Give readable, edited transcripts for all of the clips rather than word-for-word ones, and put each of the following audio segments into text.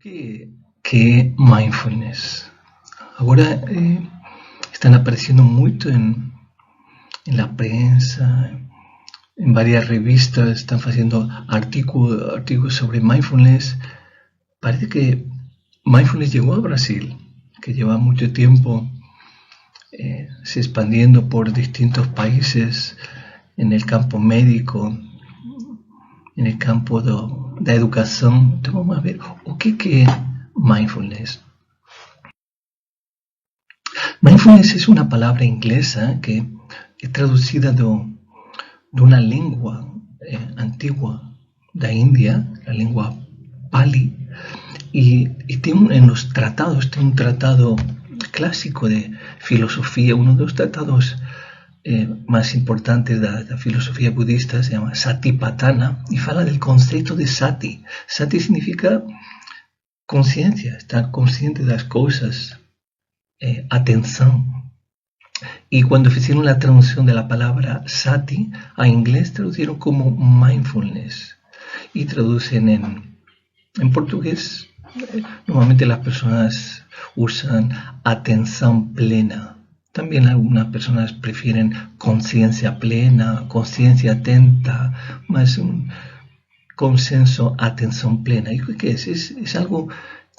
Que mindfulness. Agora están apareciendo muito na prensa, em várias revistas, estão fazendo artigos sobre mindfulness. Parece que mindfulness llegó a Brasil, que lleva mucho tiempo se expandiendo por distintos países en el campo médico, en el campo da educação. Então vamos ver o que é mindfulness. Mindfulness es una palabra inglesa que es traducida de una lengua antigua de India, la lengua Pali, y tiene en los tratados, tiene un tratado clásico de filosofía, uno de los tratados más importantes de la filosofía budista, se llama Satipatthana, y fala del concepto de sati. Sati significa conciencia, estar consciente de las cosas, atención. Y cuando hicieron la traducción de la palabra sati a inglés, traducieron como mindfulness, y traducen en portugués. Normalmente las personas usan atención plena. También algunas personas prefieren conciencia plena, conciencia atenta, más un consenso, atención plena. ¿Y qué es? Es algo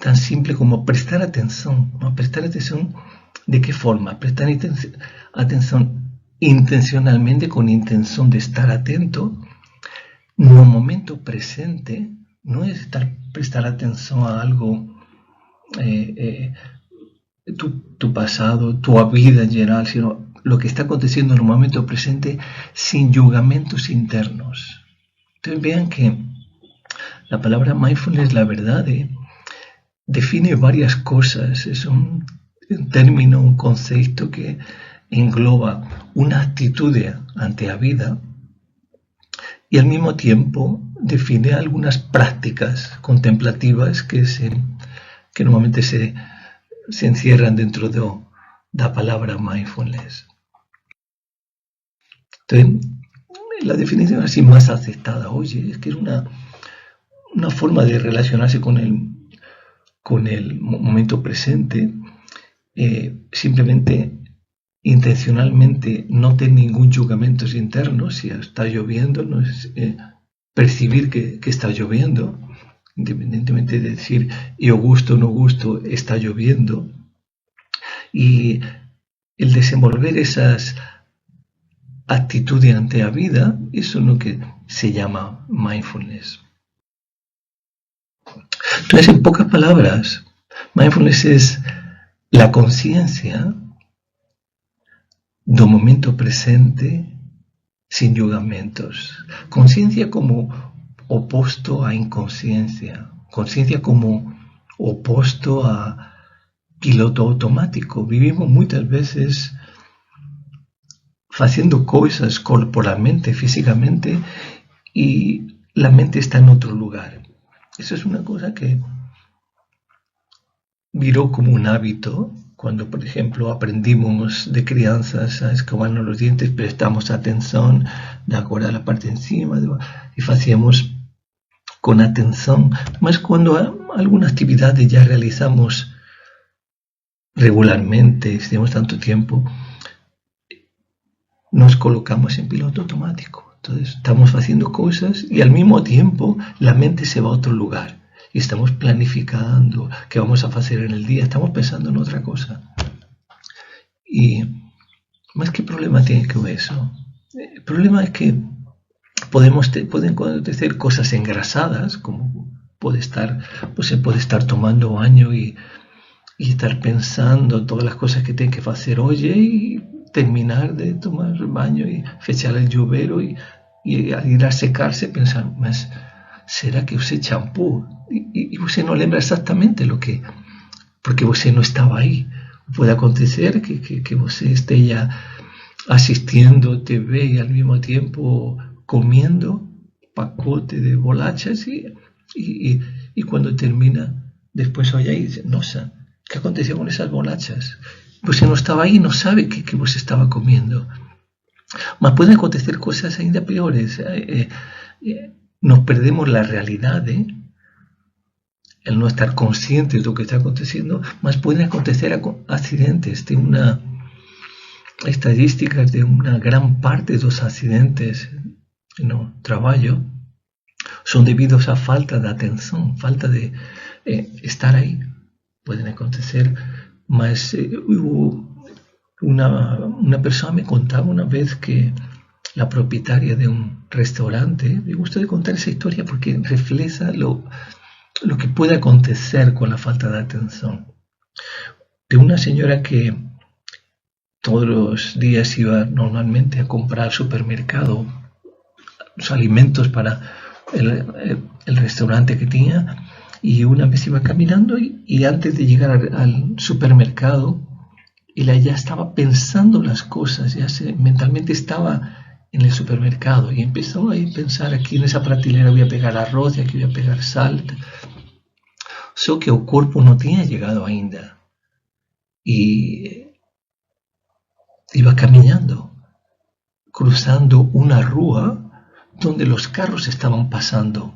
tan simple como prestar atención. ¿No? Prestar atención, ¿de qué forma? Prestar atención intencionalmente, con intención de estar atento, en un momento presente. No es prestar atención a algo, tu pasado, tu vida en general, sino lo que está aconteciendo en un momento presente sin juzgamientos internos. Entonces vean que la palabra mindfulness, la verdad, define varias cosas. Es un término, un concepto que engloba una actitud ante la vida y al mismo tiempo define algunas prácticas contemplativas que normalmente se encierran dentro de la palabra mindfulness. Entonces, la definición así más aceptada hoy es que es una forma de relacionarse con el momento presente, simplemente intencionalmente no tener ningún juzgamiento interno. Si está lloviendo, no es percibir que está lloviendo, independientemente de decir yo gusto o no gusto, está lloviendo. Y el desenvolver esas actitudes ante la vida, eso es lo que se llama mindfulness. Entonces, en pocas palabras, mindfulness es la conciencia del momento presente sin juzgamientos. Conciencia como opuesto a inconsciencia. Conciencia como opuesto a piloto automático. Vivimos muchas veces haciendo cosas corporalmente, físicamente, y la mente está en otro lugar. Eso es una cosa que viró como un hábito. Cuando, por ejemplo, aprendimos de crianzas a escobarnos los dientes, prestamos atención de acuerdo a la parte de encima y hacíamos con atención. Más cuando alguna actividad ya realizamos regularmente, tenemos tanto tiempo, nos colocamos en piloto automático. Entonces estamos haciendo cosas y al mismo tiempo la mente se va a otro lugar. Y estamos planificando qué vamos a hacer en el día, estamos pensando en otra cosa. Y más que problema tiene que ver eso. El problema es que pueden acontecer cosas engrasadas, como se puede estar tomando baño y estar pensando todas las cosas que tiene que hacer hoy y terminar de tomar baño y fechar el llavero y al ir a secarse pensar, mas será que usé champú? Y usted no lembra exactamente porque usted no estaba ahí. Puede acontecer que usted esté ya asistiendo TV y al mismo tiempo comiendo pacote de bolachas y cuando termina, después oye y dice, no sé, ¿qué aconteció con esas bolachas? Usted no estaba ahí, no sabe que usted estaba comiendo. Mas pueden acontecer cosas ainda peores. Nos perdemos la realidad, el no estar consciente de lo que está aconteciendo, más pueden acontecer accidentes. Tengo una estadísticas de una gran parte de los accidentes no trabajo son debidos a falta de atención, falta de estar ahí. Pueden acontecer, mas hubo una persona me contaba una vez que la propietaria de un restaurante, me gusta de contar esa historia porque refleja lo que puede acontecer con la falta de atención. De una señora que todos los días iba normalmente a comprar al supermercado los alimentos para el restaurante que tenía, y una vez iba caminando y antes de llegar al supermercado, ella ya estaba pensando las cosas, mentalmente estaba en el supermercado y empezó a pensar: aquí en esa prateleira voy a pegar arroz y aquí voy a pegar sal. Só que el cuerpo no tenía llegado ainda y iba caminando, cruzando una rúa donde los carros estaban pasando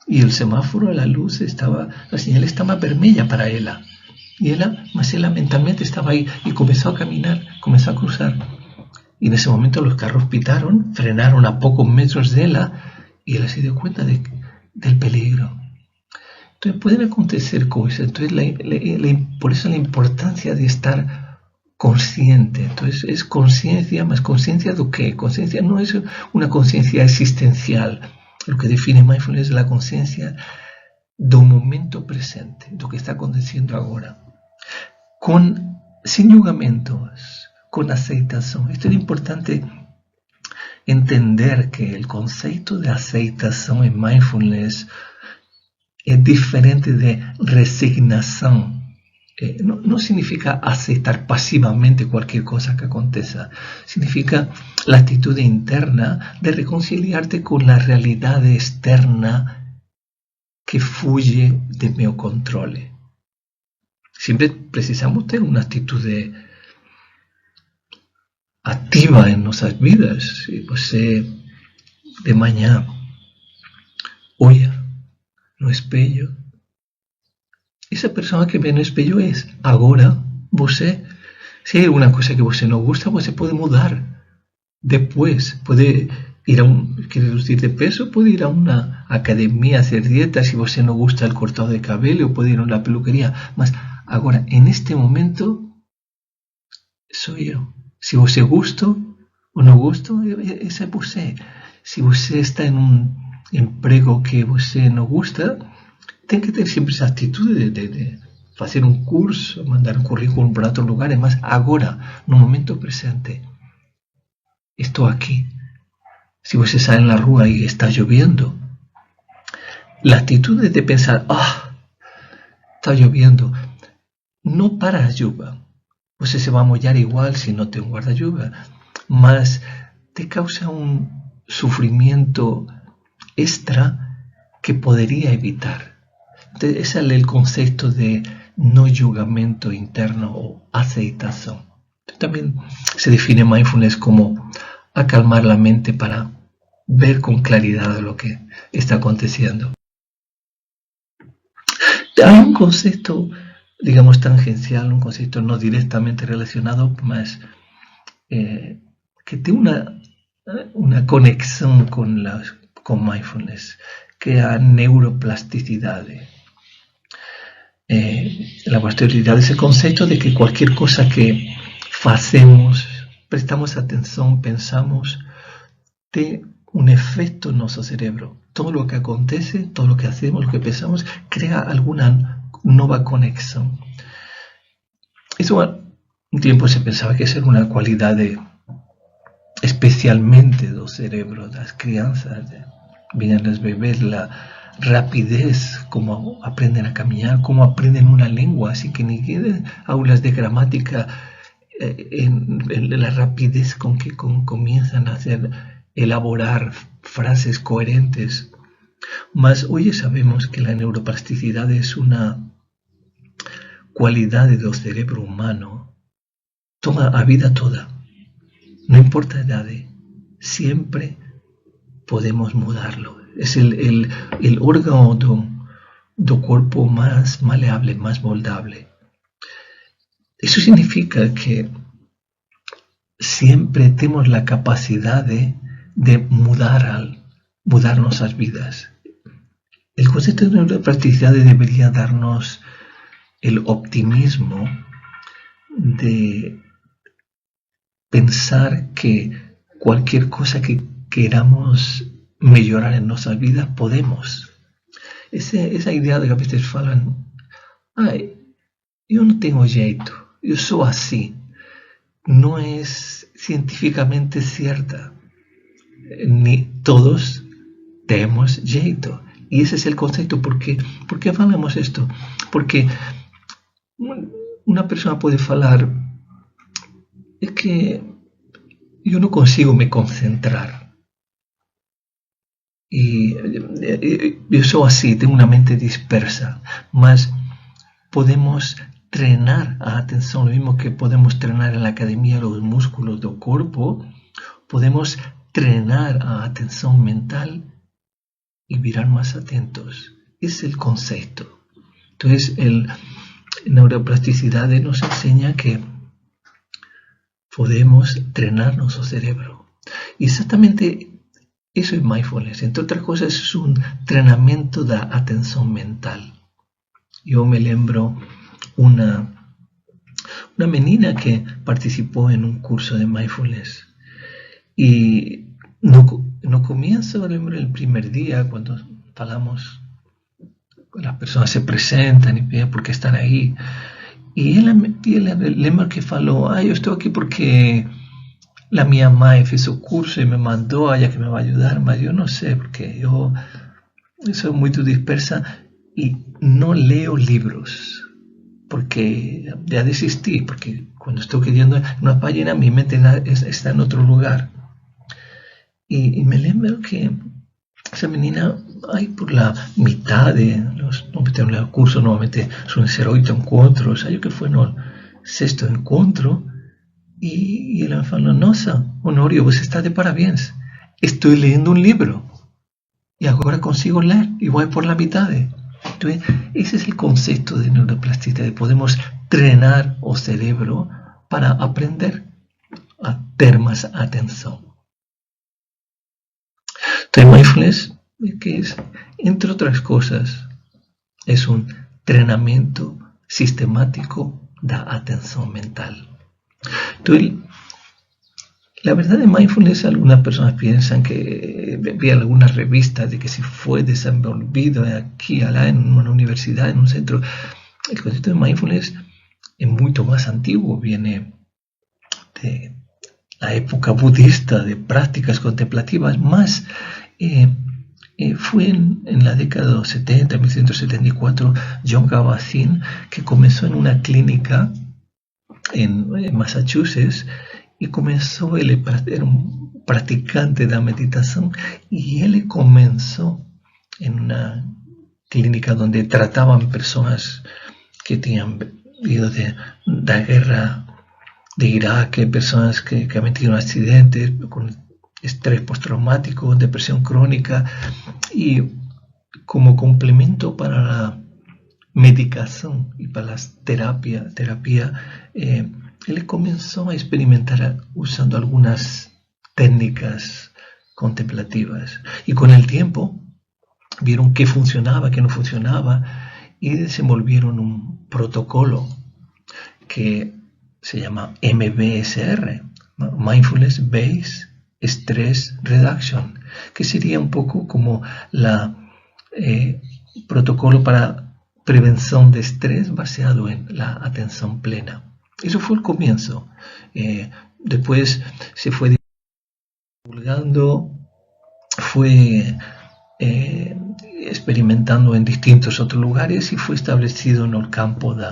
y el semáforo, la señal estaba vermelha para ella. Y ella mentalmente estaba ahí y comenzó a caminar, comenzó a cruzar. Y en ese momento los carros pitaron, frenaron a pocos metros de ella y ella se dio cuenta del peligro. Entonces pueden acontecer cosas. Entonces por eso la importancia de estar consciente. Entonces es conciencia, más conciencia de qué. Conciencia no es una conciencia existencial. Lo que define mindfulness es la conciencia del momento presente, de lo que está aconteciendo ahora. Sin juzgamentos, con aceitación. Esto es importante entender que el concepto de aceitación en mindfulness es diferente de resignación. No significa aceptar pasivamente cualquier cosa que aconteza. Significa la actitud interna de reconciliarte con la realidad externa que fuye de mi control. Siempre precisamos tener una actitud activa en nuestras vidas. Si você de manhã olha no espelho, esa persona que ve no espelho es ahora você. Si hay alguna cosa que você no gusta, você puede mudar. Después puede ir quiere reducir de peso, puede ir a una academia a hacer dieta. Si você no gusta el cortado de cabello, puede ir a una peluquería. Mas ahora, en este momento, soy yo. Si você gusta o no gusta, esa es você. Si você está en un empleo que você no gusta, tem que ter siempre esa actitud de hacer un curso, mandar un currículum para otros lugares, más ahora, en un momento presente. Estoy aquí. Si você sale en la rúa y está lloviendo, la actitud de pensar: está lloviendo, no para la lluvia. Você se va a mollar igual si no te guarda lluvia, mas te causa un sufrimiento extra que podría evitar. Entonces, ese es el concepto de no juzgamiento interno o aceitación. También se define mindfulness como acalmar la mente para ver con claridad lo que está aconteciendo. Hay un concepto, digamos, tangencial, un concepto no directamente relacionado, mas que tiene una conexión con mindfulness, que es la neuroplasticidad. La plasticidad es el concepto de que cualquier cosa que hacemos, prestamos atención, pensamos, tiene un efecto en nuestro cerebro. Todo lo que acontece, todo lo que hacemos, lo que pensamos, crea alguna nueva conexión. Eso un tiempo se pensaba que era una cualidad especialmente del cerebro de las crianzas, vienen los bebés, la rapidez, cómo aprenden a caminar, cómo aprenden una lengua, así que ni queden aulas de gramática en la rapidez con que comienzan a elaborar frases coherentes. Mas hoy sabemos que la neuroplasticidad es una cualidad del cerebro humano, toda la vida toda, no importa edad, siempre podemos mudarlo. Es el órgano do corpo más maleable, más moldable. Eso significa que siempre tenemos la capacidad de mudar nuestras vidas. El concepto de neuroplasticidad debería darnos el optimismo de pensar que cualquier cosa que queramos mejorar en nuestras vidas podemos. Esa idea de que a veces falan, yo no tengo jeito, yo soy así, no es científicamente cierta. Ni todos tenemos jeito. Y ese es el concepto. ¿Por qué hablamos esto? Porque una persona puede falar, es que yo no consigo me concentrar. Y yo soy así, tengo una mente dispersa. Mas podemos treinar a atención, lo mismo que podemos treinar en la academia los músculos del cuerpo, podemos treinar a atención mental y mirar más atentos. Es el concepto. Entonces, neuroplasticidad nos enseña que podemos entrenar nuestro cerebro. Y exactamente eso es mindfulness. Entre otras cosas, es un entrenamiento de atención mental. Yo me lembro una menina que participó en un curso de mindfulness. Y no comienzo, lembro el primer día, cuando hablamos, las personas se presentan y piden por qué están ahí. Y él lembra que faló, yo estoy aquí porque la mía madre hizo curso y me mandó allá que me va a ayudar, mas yo no sé, porque yo soy muy dispersa y no leo libros, porque ya desistí, porque cuando estoy queriendo una página mi mente está en otro lugar. Y me lembro que esa menina, por la mitad de los cursos, normalmente son 08 encuentros, yo que fue no sexto encuentro, y ela falou, nossa, Honorio, você está de parabéns, estoy leyendo un libro, y ahora consigo leer, y voy por la mitad. Entonces, ese es el concepto de neuroplasticidad, podemos entrenar el cerebro para aprender a tener más atención. Entonces, mindfulness, que es, entre otras cosas, es un entrenamiento sistemático de atención mental. Entonces, la verdad de mindfulness, algunas personas piensan que vi algunas revistas de que si fue desenvolvido aquí, allá, en una universidad, en un centro. El concepto de mindfulness es mucho más antiguo, viene de la época budista, de prácticas contemplativas, más fue en la década de los 70, 1974, John Kabat-Zinn, que comenzó en una clínica en Massachusetts, y comenzó, él era un practicante de la meditación, y él comenzó en una clínica donde trataban personas que tenían vivido de la guerra de Irak, personas que han tenido accidentes, con estrés postraumático, depresión crónica, y como complemento para la medicación y para la terapia, él comenzó a experimentar usando algunas técnicas contemplativas, y con el tiempo vieron qué funcionaba, qué no funcionaba, y desenvolvieron un protocolo que se llama MBSR, Mindfulness Based Stress Reduction, que sería un poco como la protocolo para prevención de estrés basado en la atención plena. Eso fue el comienzo. Después se fue divulgando, fue experimentando en distintos otros lugares, y fue establecido en el campo de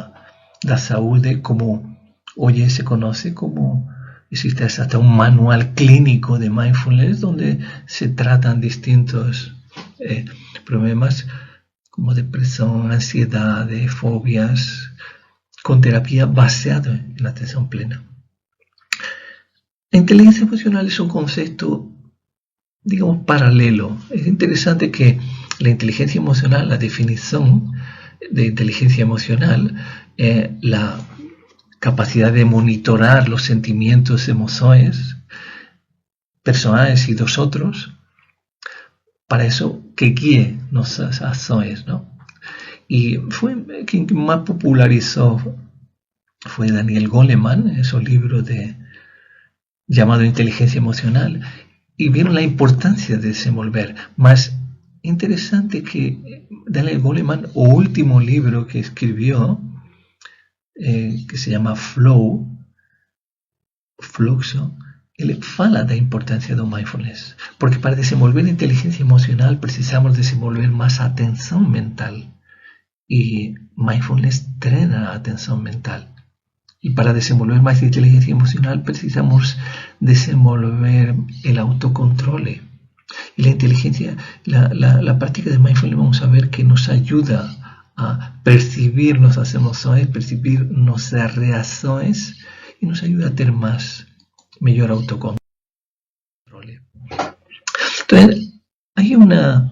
la salud, como hoy se conoce como, existe hasta un manual clínico de mindfulness donde se tratan distintos problemas como depresión, ansiedad, fobias, con terapia basada en la atención plena. La inteligencia emocional es un concepto digamos, paralelo. Es interesante que la inteligencia emocional, la definición de inteligencia emocional, la capacidad de monitorar los sentimientos, emociones personales y de los otros, para eso que guíe nuestras acciones, ¿no? Y fue quien más popularizó fue Daniel Goleman, en su libro llamado Inteligencia Emocional, y vieron la importancia de desenvolver. Más interesante que Daniel Goleman, o último libro que escribió, que se llama Fluxo, él fala da importancia do mindfulness, porque para desenvolver inteligencia emocional precisamos desenvolver más atención mental, y mindfulness treina a atención mental. Y para desenvolver más inteligencia emocional precisamos desenvolver el autocontrol. Y la inteligencia, la práctica de mindfulness, vamos a ver que nos ayuda a percibir nuestras emociones, percibir nuestras reacciones, y nos ayuda a tener mejor autocontrol. Entonces, hay una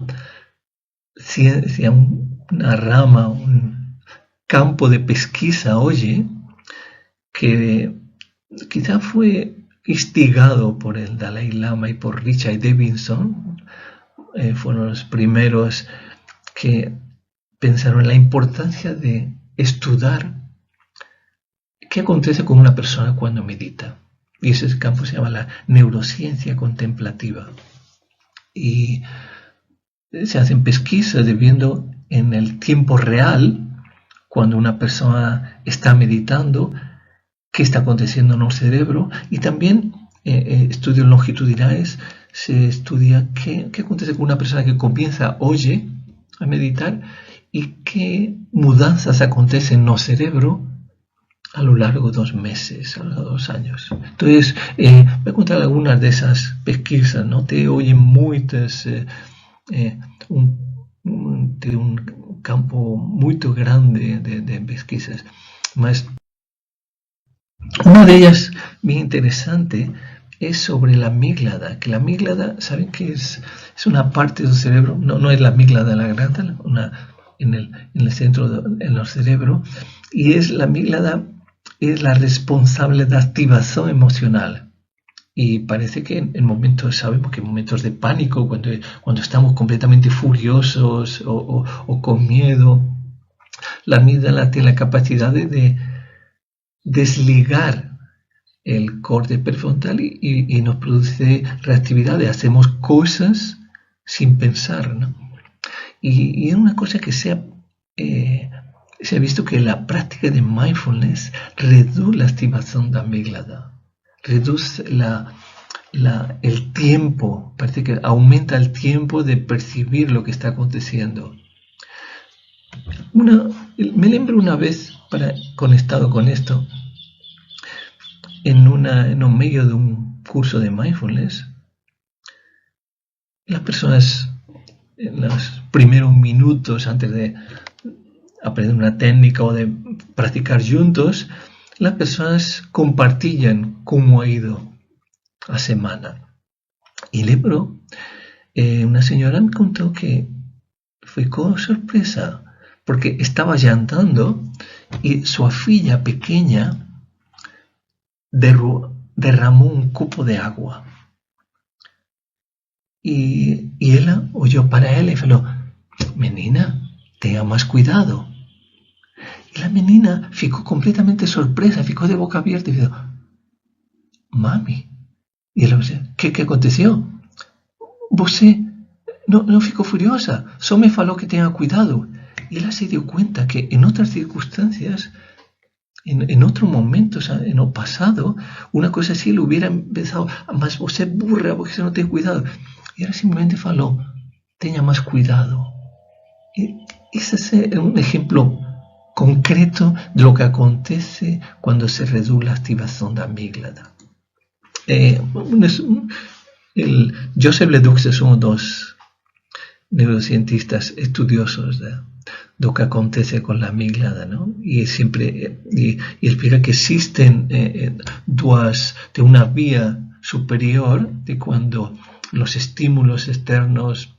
ciencia, una rama, un campo de pesquisa hoy que quizá fue instigado por el Dalai Lama y por Richard Davidson. Fueron los primeros que pensaron en la importancia de estudiar qué acontece con una persona cuando medita. Y ese campo se llama la neurociencia contemplativa. Y se hacen pesquisas de viendo en el tiempo real, cuando una persona está meditando, qué está aconteciendo en el cerebro. Y también estudios longitudinales, se estudia qué acontece con una persona que comienza hoy a meditar y qué mudanzas acontecen en el cerebro a lo largo de 2 meses, a lo largo de 2 años. Entonces, voy a contar algunas de esas pesquisas, ¿no? Te oyen muchas, de un campo muy grande de pesquisas. Mas, una de ellas, bien interesante, es sobre la amígdala. Que la amígdala, ¿saben qué es? Es una parte del cerebro, no es la amígdala de la garganta, en el centro del cerebro, y es la amígdala, es la responsable de activación emocional. Y parece que en momentos, sabemos que en momentos de pánico, cuando estamos completamente furiosos o con miedo, la amígdala tiene la capacidad de desligar el córtex prefrontal y nos produce reactividad, hacemos cosas sin pensar, ¿no? Y es una cosa que se ha visto que la práctica de mindfulness reduce la activación de amígdala, reduce el tiempo, parece que aumenta el tiempo de percibir lo que está aconteciendo. Me lembro una vez, conectado con esto, en un medio de un curso de mindfulness, las personas en los primeros minutos antes de aprender una técnica o de practicar juntos, las personas compartían cómo ha ido la semana. Y lembro, una señora me contó que fue con sorpresa, porque estaba jantando y su filla pequeña derramó un copo de agua. Y ella oyó para él y dijo: menina, tenga más cuidado. Y la menina ficó completamente sorpresa, ficó de boca abierta y dijo: mami. Y él dijo: ¿qué aconteció? Você no ficó furiosa, solo me faló que tenga cuidado. Y ella se dio cuenta que en otras circunstancias, en otros momentos, en el pasado, una cosa así le hubiera empezado: mas você burra, porque você no tiene cuidado. Y ahora simplemente faló: tenga más cuidado. Y ese es un ejemplo concreto de lo que acontece cuando se reduce la activación de amígdala. Joseph Ledoux es uno de los neurocientistas estudiosos de lo que acontece con la amígdala, ¿no? Y siempre y explica que existen de una vía superior de cuando los estímulos externos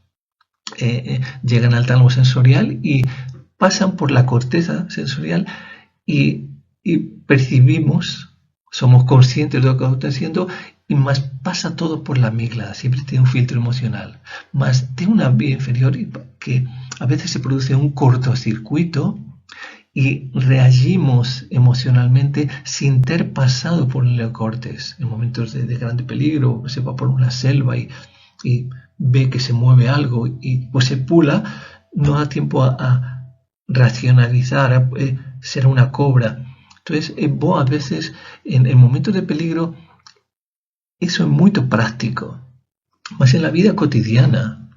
llegan al tálamo sensorial y pasan por la corteza sensorial y percibimos, somos conscientes de lo que está haciendo, y más pasa todo por la amígdala, siempre tiene un filtro emocional, más tiene una vía inferior que a veces se produce un cortocircuito y reagimos emocionalmente sin ter pasado por el neocórtex. En momentos de grande peligro, se va por una selva y ve que se mueve algo y pues se pula, no da tiempo a racionalizar, será una cobra. Entonces, vos a veces, en momentos de peligro, eso es muy práctico. Mas en la vida cotidiana,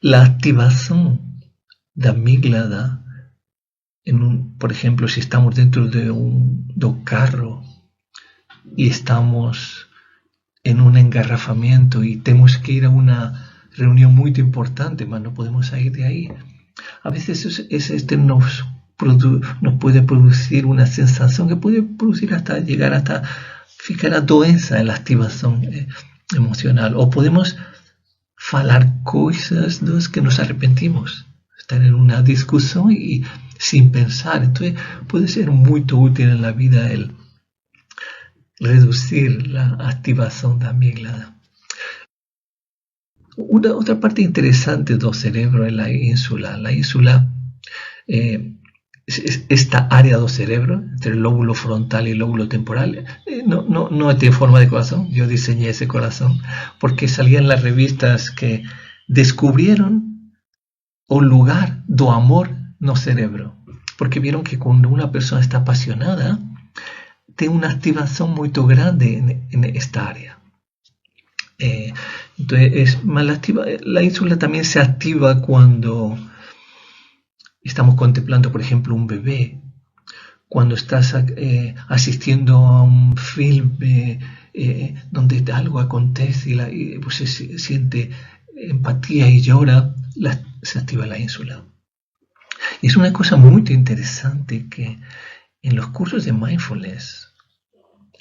la activación de amígdala, por ejemplo, si estamos dentro de un carro y estamos en un engarrafamiento y tenemos que ir a una reunión muy importante, mas no podemos salir de ahí, a veces nos puede producir una sensación que puede producir hasta llegar hasta ficar a doença en la activación emocional, o podemos falar cosas de las que nos arrepentimos, estar en una discusión y sin pensar. Entonces puede ser muy útil en la vida el reducir la activación de amígdala. Otra parte interesante del cerebro es la ínsula. La ínsula esta área del cerebro, entre el lóbulo frontal y el lóbulo temporal, no tiene forma de corazón. Yo diseñé ese corazón porque salían las revistas que descubrieron un lugar do amor no cerebro, porque vieron que cuando una persona está apasionada, tiene una activación muy grande en esta área. Entonces, la ínsula también se activa cuando estamos contemplando, por ejemplo, un bebé, cuando estás asistiendo a un filme donde algo acontece y pues se siente empatía y llora, se activa la ínsula. Y es una cosa muy interesante que en los cursos de mindfulness,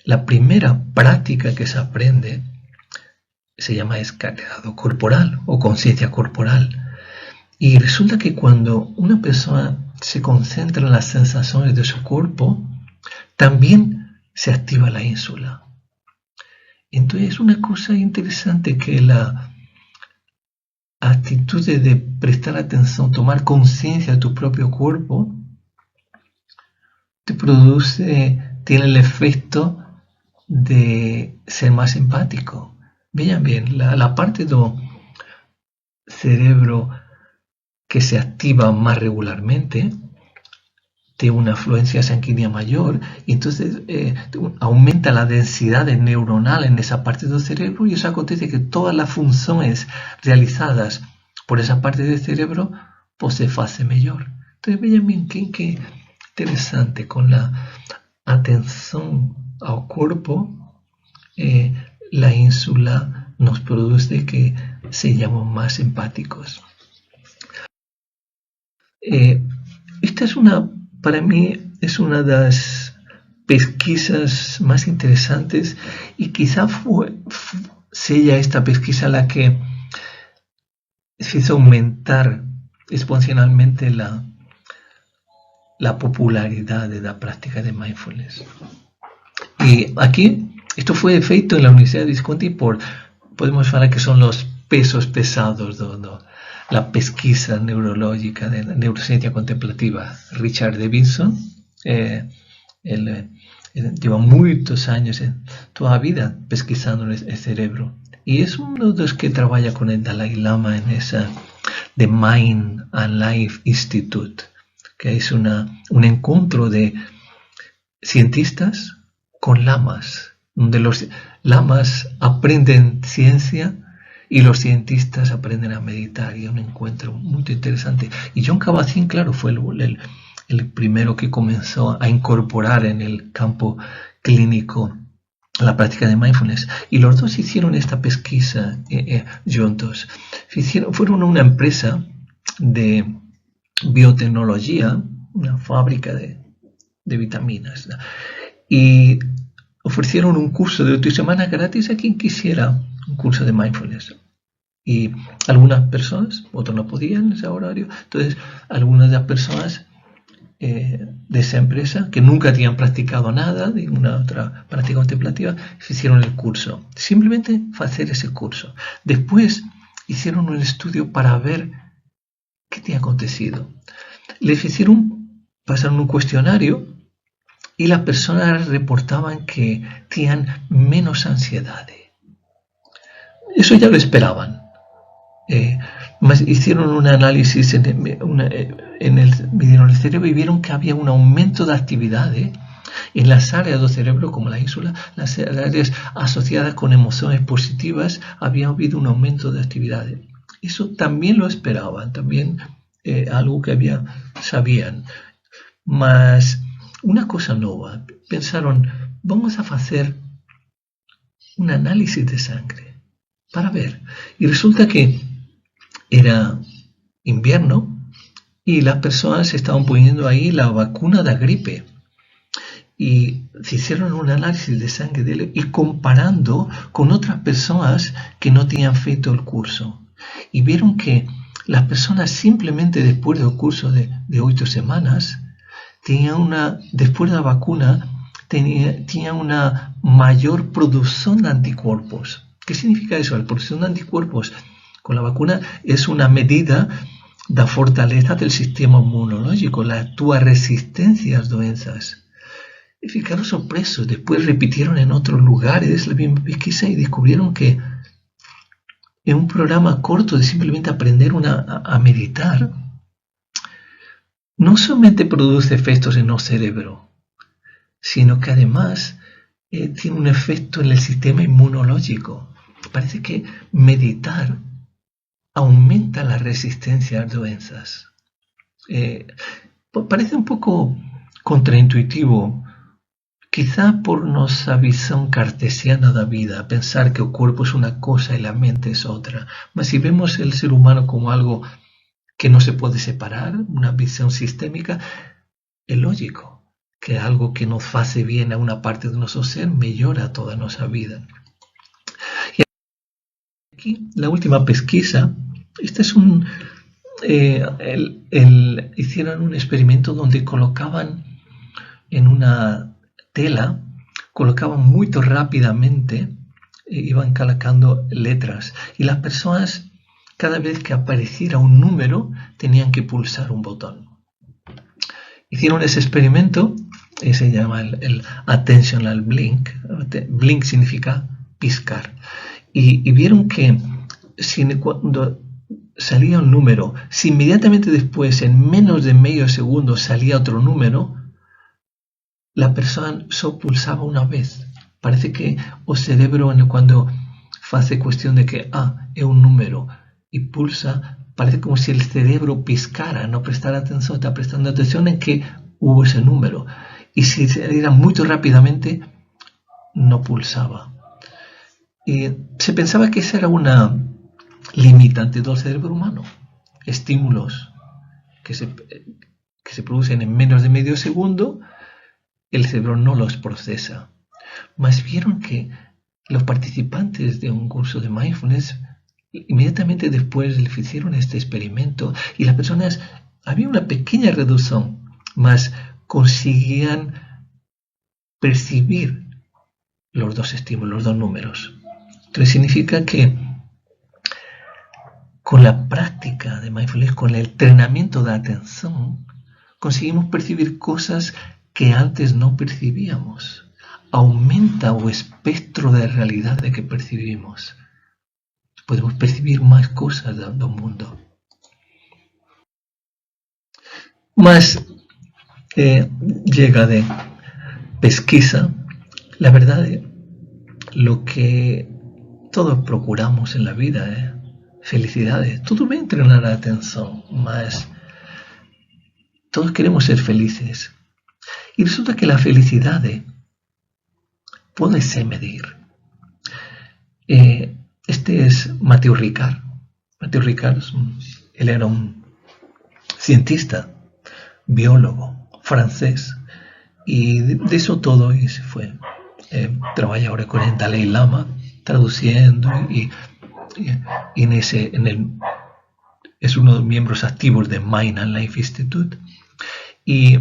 la primera práctica que se aprende se llama escaneado corporal o conciencia corporal. Y resulta que cuando una persona se concentra en las sensaciones de su cuerpo, también se activa la ínsula. Entonces es una cosa interesante que la actitud de prestar atención, tomar conciencia de tu propio cuerpo, tiene el efecto de ser más empático. Vean bien, la parte del cerebro que se activa más regularmente tiene una afluencia sanguínea mayor y entonces aumenta la densidad neuronal en esa parte del cerebro, y eso acontece que todas las funciones realizadas por esa parte del cerebro pues se hacen mejor. Entonces vean bien qué interesante, con la atención al cuerpo, la ínsula nos produce que seamos más empáticos. Esta es para mí es una de las pesquisas más interesantes, y quizá sea esta pesquisa la que hizo aumentar exponencialmente la popularidad de la práctica de mindfulness. Y aquí, esto fue feito en la Universidad de Visconti podemos hablar que son los pesos pesados de la pesquisa neurológica de la neurociencia contemplativa. Richard Davidson, él lleva muchos años, toda la vida, pesquisando el cerebro. Y es uno de los que trabaja con el Dalai Lama en esa The Mind and Life Institute, que es un encuentro de cientistas con lamas, donde los lamas aprenden ciencia y los cientistas aprenden a meditar, y es un encuentro muy interesante. Y Jon Kabat-Zinn, claro, fue el primero que comenzó a incorporar en el campo clínico la práctica de mindfulness. Y los dos hicieron esta pesquisa juntos. Fueron una empresa de biotecnología, una fábrica de vitaminas, ¿no? Y ofrecieron un curso de 8 semanas gratis a quien quisiera un curso de mindfulness. Y algunas personas, otros no podían en ese horario, entonces algunas de las personas de esa empresa que nunca habían practicado nada, de una otra práctica contemplativa, hicieron el curso. Simplemente hacer ese curso. Después hicieron un estudio para ver qué te ha acontecido. Les pasaron un cuestionario y las personas reportaban que tenían menos ansiedad. Eso ya lo esperaban. Hicieron un análisis midieron el cerebro y vieron que había un aumento de actividad en las áreas del cerebro, como la ínsula, las áreas asociadas con emociones positivas, había habido un aumento de actividad. Eso también lo esperaban, también algo que sabían. Mas una cosa nueva, pensaron, vamos a hacer un análisis de sangre para ver. Y resulta que era invierno y las personas estaban poniendo ahí la vacuna de la gripe. Y se hicieron un análisis de sangre de él y comparando con otras personas que no tenían feito el curso. Y vieron que las personas simplemente después del curso de 8 semanas, después de la vacuna, tenían una mayor producción de anticuerpos. ¿Qué significa eso? La producción de anticuerpos con la vacuna es una medida de fortaleza del sistema inmunológico, la tua resistencia a las doenças. Y ficaron sorpresos. Después repitieron en otros lugares la misma pesquisa y descubrieron que en un programa corto de simplemente aprender a meditar, no solamente produce efectos en el cerebro, sino que además tiene un efecto en el sistema inmunológico. Parece que meditar aumenta la resistencia a las doenças. Parece un poco contraintuitivo, quizá por nuestra visión cartesiana de la vida, pensar que el cuerpo es una cosa y la mente es otra. Mas si vemos el ser humano como algo que no se puede separar, una visión sistémica, es lógico que algo que nos hace bien a una parte de nuestro ser mejora toda nuestra vida. Y aquí la última pesquisa, este es hicieron un experimento donde colocaban en una tela, colocaban muy rápidamente, iban colocando letras y las personas cada vez que apareciera un número tenían que pulsar un botón. Hicieron ese experimento, se llama el attentional blink. Blink significa piscar. Y vieron que cuando salía un número, si inmediatamente después, en menos de medio segundo, salía otro número, la persona solo pulsaba una vez. Parece que el cerebro, cuando hace cuestión de que es un número y pulsa, parece como si el cerebro piscara, no prestara atención, está prestando atención en que hubo ese número. Y si saliera muy rápidamente, no pulsaba. Y se pensaba que esa era una limitante del cerebro humano. Estímulos que se producen en menos de medio segundo, el cerebro no los procesa. Mas vieron que los participantes de un curso de mindfulness, inmediatamente después le hicieron este experimento y las personas, había una pequeña reducción, mas conseguían percibir los dos estímulos, los dos números. Entonces significa que con la práctica de mindfulness, con el entrenamiento de atención, conseguimos percibir cosas que antes no percibíamos. Aumenta el espectro de realidad de que percibimos. Podemos percibir más cosas del mundo. Más llega de pesquisa, la verdad, lo que todos procuramos en la vida, felicidades. Todo va a entrenar la atención, mas todos queremos ser felices. Y resulta que la felicidad puede ser medir. Este es Mathieu Ricard. Mathieu Ricard, él era un cientista, biólogo, francés, y de eso todo y se fue. trabaja ahora con el Dalai Lama, traduciendo es uno de los miembros activos de Mind and Life Institute. Y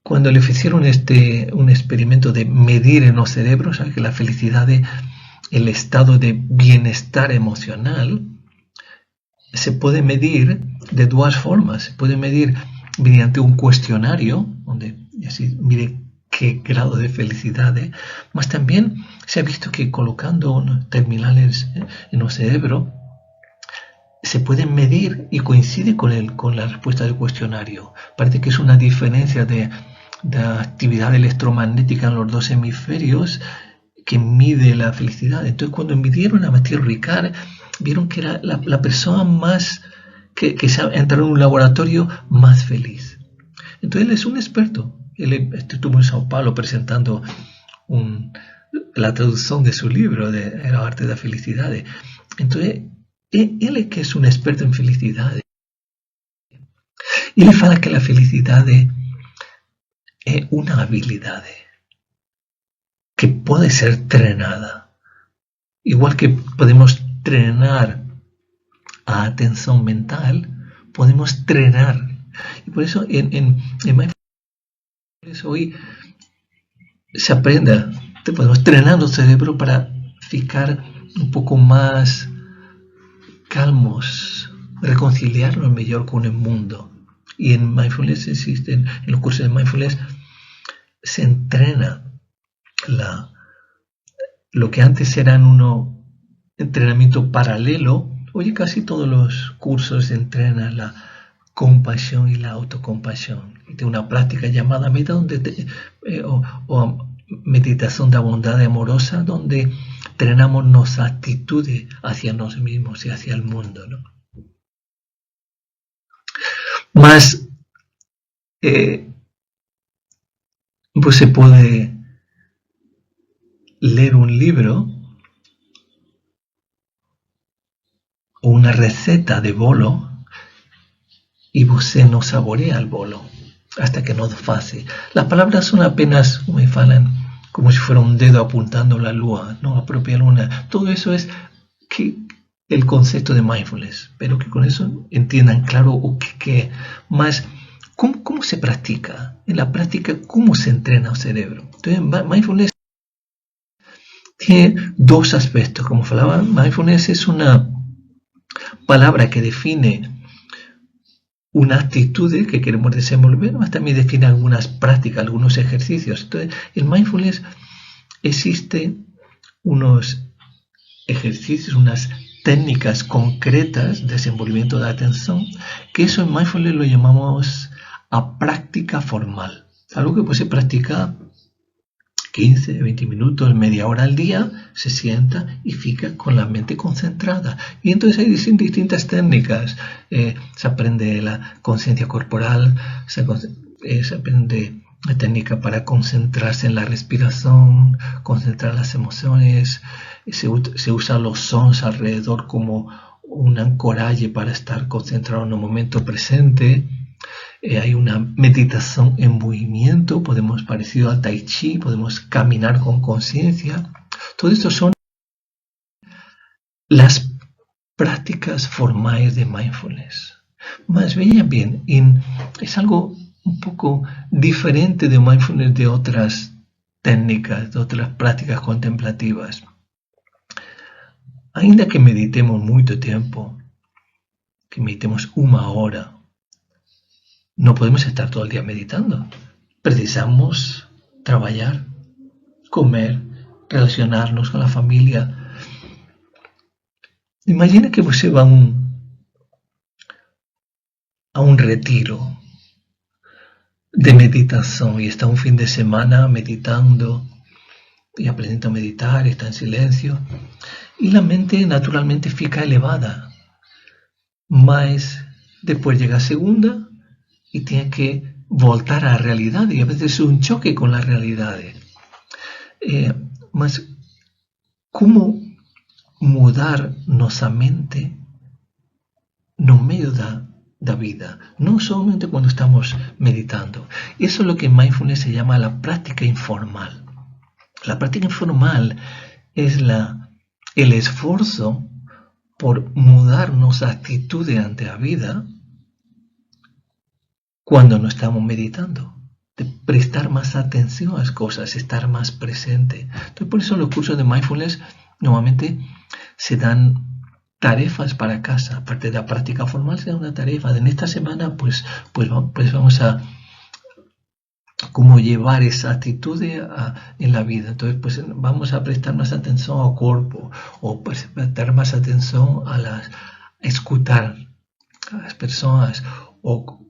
cuando le hicieron un experimento de medir en los cerebros, ¿sabes? Que la felicidad, el estado de bienestar emocional, se puede medir de dos formas. Se puede medir mediante un cuestionario, donde así mire qué grado de felicidad, más también se ha visto que colocando terminales en el cerebro se pueden medir y coincide con la respuesta del cuestionario. Parece que es una diferencia de actividad electromagnética en los dos hemisferios que mide la felicidad. Entonces, cuando midieron a Mathieu Ricard, vieron que era la persona más que se ha entrado en un laboratorio más feliz. Entonces, él es un experto. Él estuvo en Sao Paulo presentando la traducción de su libro de El arte de la felicidad. Entonces, él es que es un experto en felicidad. Y le fala que la felicidad es una habilidad que puede ser entrenada. Igual que podemos entrenar a atención mental, podemos entrenar. Y por eso en hoy se aprende, podemos entrenar el cerebro para ficar un poco más calmos, reconciliarnos mejor con el mundo. Y en Mindfulness en los cursos de Mindfulness se entrena lo que antes era un entrenamiento paralelo. Hoy casi todos los cursos entrenan la compasión y la autocompasión. Y de una práctica llamada meta o meditación de bondad amorosa, donde entrenamos nuestra actitud hacia nosotros mismos y hacia el mundo, ¿no? Más pues se puede leer un libro o una receta de bolo y usted no saborea el bolo hasta que no hace. Las palabras son apenas, como me falan, como si fuera un dedo apuntando a la luna, no a propia luna. Todo eso es el concepto de mindfulness, pero que con eso entiendan claro que más cómo se practica. En la práctica, cómo se entrena el cerebro. Entonces, mindfulness tiene dos aspectos. Como falaba, mindfulness es una palabra que define una actitud que queremos desenvolver, más también define algunas prácticas, algunos ejercicios. Entonces, en mindfulness existe unos ejercicios, unas técnicas concretas de desenvolvimiento de atención, que eso en mindfulness lo llamamos a práctica formal. Algo que pues se practica 15, 20 minutos, media hora al día, se sienta y fica con la mente concentrada. Y entonces hay distintas técnicas. Se aprende la conciencia corporal, se aprende la técnica para concentrarse en la respiración, concentrar las emociones. Se usan los sons alrededor como un ancoraje para estar concentrado en el momento presente. Hay una meditación en movimiento, parecido al tai chi, podemos caminar con conciencia. Todo esto son las prácticas formales de mindfulness. Más bien, es algo un poco diferente de mindfulness de otras técnicas, de otras prácticas contemplativas. Ainda que meditemos mucho tiempo, que meditemos 1 hora, no podemos estar todo el día meditando. Precisamos trabajar, comer, relacionarnos con la familia. Imagina que usted va a un retiro de meditación y está un fin de semana meditando y aprendiendo a meditar, está en silencio y la mente naturalmente fica elevada. Mas después llega segunda y tiene que voltar a la realidad y a veces es un choque con la realidad. Mas ¿cómo mudar nuestra mente no medio da vida, no solamente cuando estamos meditando. Eso es lo que en mindfulness se llama la práctica informal. La práctica informal es el esfuerzo por mudar nuestra actitud ante la vida cuando no estamos meditando, de prestar más atención a las cosas, estar más presente. Entonces, por eso los cursos de mindfulness normalmente se dan tareas para casa. Aparte de la práctica formal, se da una tarea. En esta semana, pues vamos a cómo llevar esa actitud en la vida. Entonces, pues vamos a prestar más atención al cuerpo, o prestar más atención a escuchar a las personas, o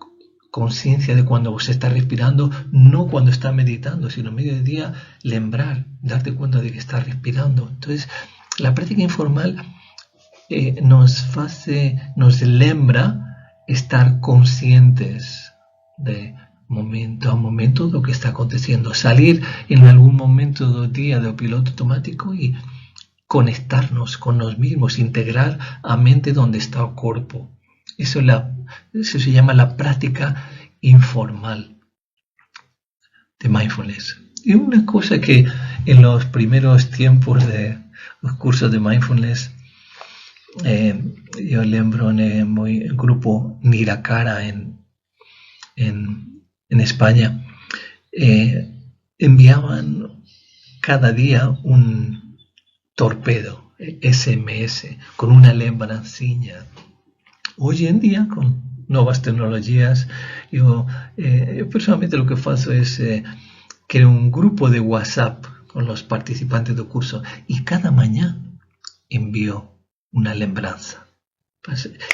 conciencia de cuando se está respirando, no cuando está meditando, sino en medio del día, lembrar, darte cuenta de que está respirando. Entonces, la práctica informal nos lembra estar conscientes de momento a momento lo que está aconteciendo, salir en algún momento del día del piloto automático y conectarnos con nos mismos, integrar a mente donde está el cuerpo. Eso se llama la práctica informal de mindfulness. Y una cosa que en los primeros tiempos de los cursos de mindfulness, yo lembro en el grupo Nirakara en España, enviaban cada día un torpedo SMS con una lembrancilla. Hoy en día, con nuevas tecnologías, yo personalmente lo que hago es crear un grupo de WhatsApp con los participantes del curso y cada mañana envío una lembranza.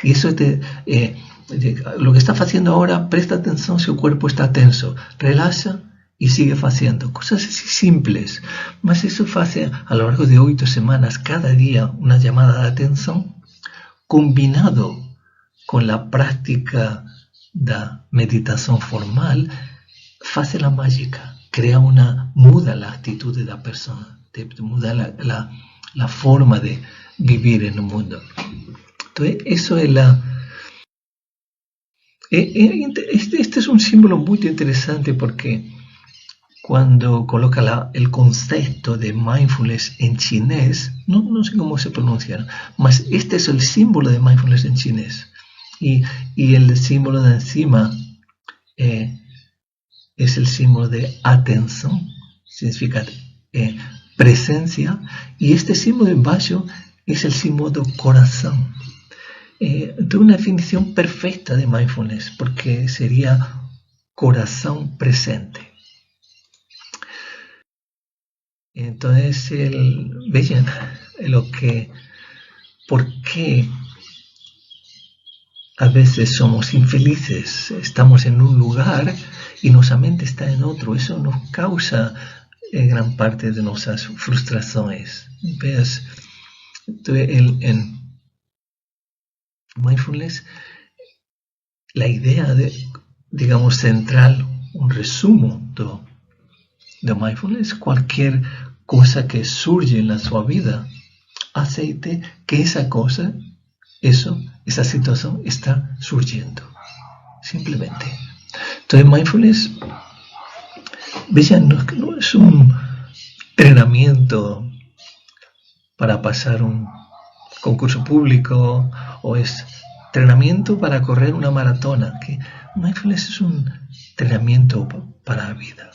Y eso lo que está haciendo ahora, presta atención si el cuerpo está tenso, relaja y sigue haciendo cosas así simples. Mas eso hace a lo largo de 8 semanas, cada día una llamada de atención, combinado con la práctica de meditación formal, hace la mágica, muda la actitud de la persona, muda la forma de vivir en el mundo. Entonces, eso es este es un símbolo muy interesante, porque cuando coloca el concepto de mindfulness en chinés, no sé cómo se pronuncia, mas este es el símbolo de mindfulness en chinés. Y el símbolo de encima es el símbolo de atención, significa presencia, y este símbolo de abajo es el símbolo de corazón. Entonces, una definición perfecta de mindfulness, porque sería corazón presente. Entonces, vean por qué a veces somos infelices, estamos en un lugar y nuestra mente está en otro. Eso nos causa gran parte de nuestras frustraciones. ¿Ves? Entonces, en mindfulness, la idea central, un resumen de mindfulness, cualquier cosa que surge en su vida, aceite que esa cosa, esa situación está surgiendo, simplemente. Entonces, mindfulness, vean, no es un entrenamiento para pasar un concurso público, o es entrenamiento para correr una maratona. Que mindfulness es un entrenamiento para la vida.